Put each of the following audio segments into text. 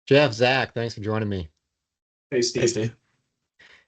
Jeff, Zach, thanks for joining me. Hey, Hey, Steve. Steve.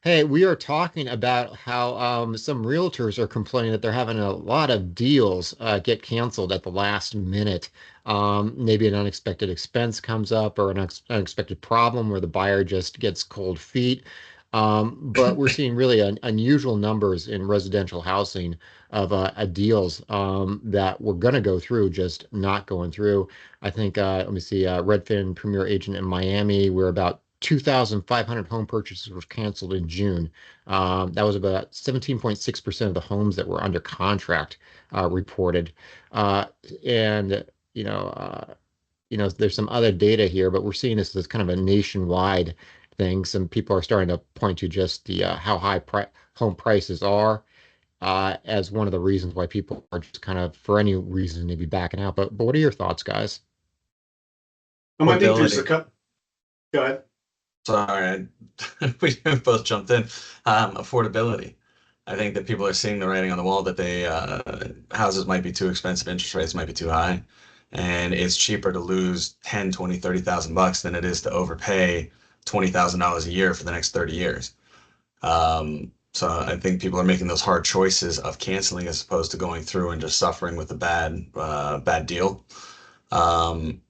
Hey, we are talking about how some realtors are complaining that they're having a lot of deals get canceled at the last minute. Maybe an unexpected expense comes up or an unexpected problem where the buyer just gets cold feet. But we're seeing really unusual numbers in residential housing of deals that were going to go through, just not going through. I think, let me see, Redfin Premier Agent in Miami, we're about 2,500 home purchases were canceled in June. That was about 17.6% of the homes that were under contract reported. Uh, and you know, uh, there's some other data here, but we're seeing this as kind of a nationwide thing. Some people are starting to point to just the how high home prices are as one of the reasons why people are just kind of, for any reason, maybe backing out. But what are your thoughts, guys? I think there's a Affordability. couple. Go ahead. Sorry, we both jumped in. Affordability. I think that people are seeing the writing on the wall that houses might be too expensive, interest rates might be too high, and it's cheaper to lose 10, 20, 30,000 bucks than it is to overpay $20,000 a year for the next 30 years. So I think people are making those hard choices of canceling as opposed to going through and just suffering with a bad deal. Um,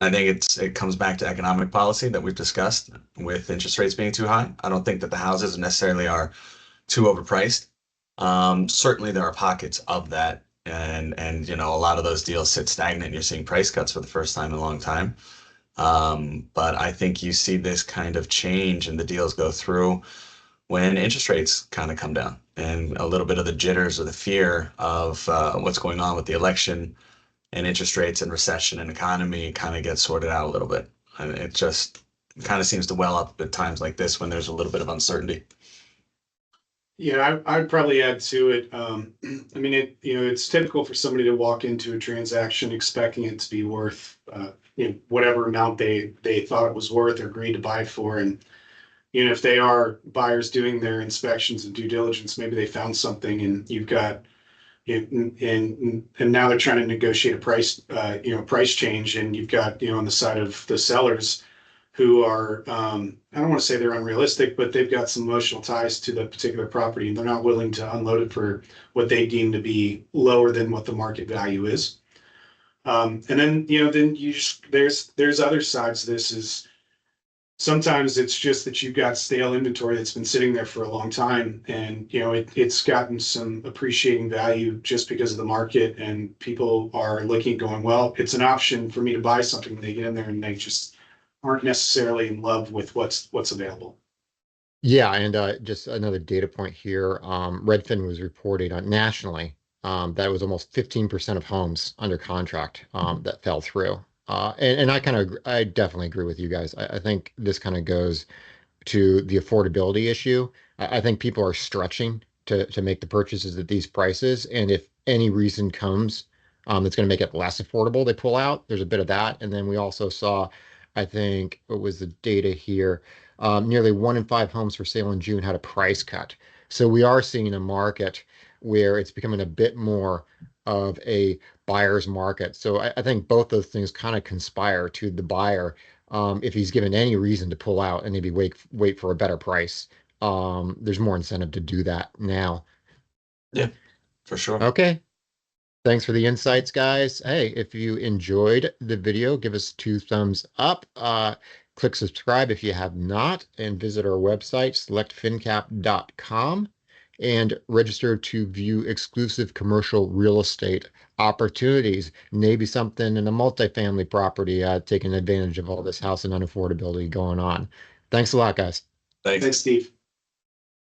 I think it comes back to economic policy that we've discussed with interest rates being too high. I don't think that the houses necessarily are too overpriced. Certainly there are pockets of that, and a lot of those deals sit stagnant. And you're seeing price cuts for the first time in a long time. But I think you see this kind of change and the deals go through when interest rates kind of come down and a little bit of the jitters or the fear of what's going on with the election and interest rates and recession and economy kind of get sorted out a little bit. And it just kind of seems to well up at times like this when there's a little bit of uncertainty. Yeah, I'd probably add to it. I mean, it's typical for somebody to walk into a transaction expecting it to be worth, whatever amount they thought it was worth or agreed to buy for, and if they are buyers doing their inspections and due diligence, maybe they found something, and you've got, and now they're trying to negotiate a price change, and you've got, on the side of the sellers who are, I don't want to say they're unrealistic, but they've got some emotional ties to the particular property, and they're not willing to unload it for what they deem to be lower than what the market value is. And then, then there's other sides to this. Is sometimes it's just that you've got stale inventory that's been sitting there for a long time, and it's gotten some appreciating value just because of the market, and people are looking, going, well, it's an option for me to buy something. When they get in there and they just aren't necessarily in love with what's available. Yeah, and just another data point here. Redfin was reporting on nationally that it was almost 15% of homes under contract that fell through. And I definitely agree with you guys. I think this kind of goes to the affordability issue. I think people are stretching to make the purchases at these prices, and if any reason comes that's going to make it less affordable, they pull out. There's a bit of that, and then we also saw, I think, what was the data here? Nearly 1 in 5 homes for sale in June had a price cut. So we are seeing a market where it's becoming a bit more of a buyer's market. So I think both those things kind of conspire to the buyer if he's given any reason to pull out and maybe wait for a better price, there's more incentive to do that now. Yeah, for sure. Okay, thanks for the insights, guys. Hey, if you enjoyed the video, give us 2 thumbs up. Click subscribe if you have not, and visit our website, selectfincap.com, and register to view exclusive commercial real estate opportunities. Maybe something in a multifamily property, taking advantage of all this house and unaffordability going on. Thanks a lot, guys. Thanks. Thanks, Steve.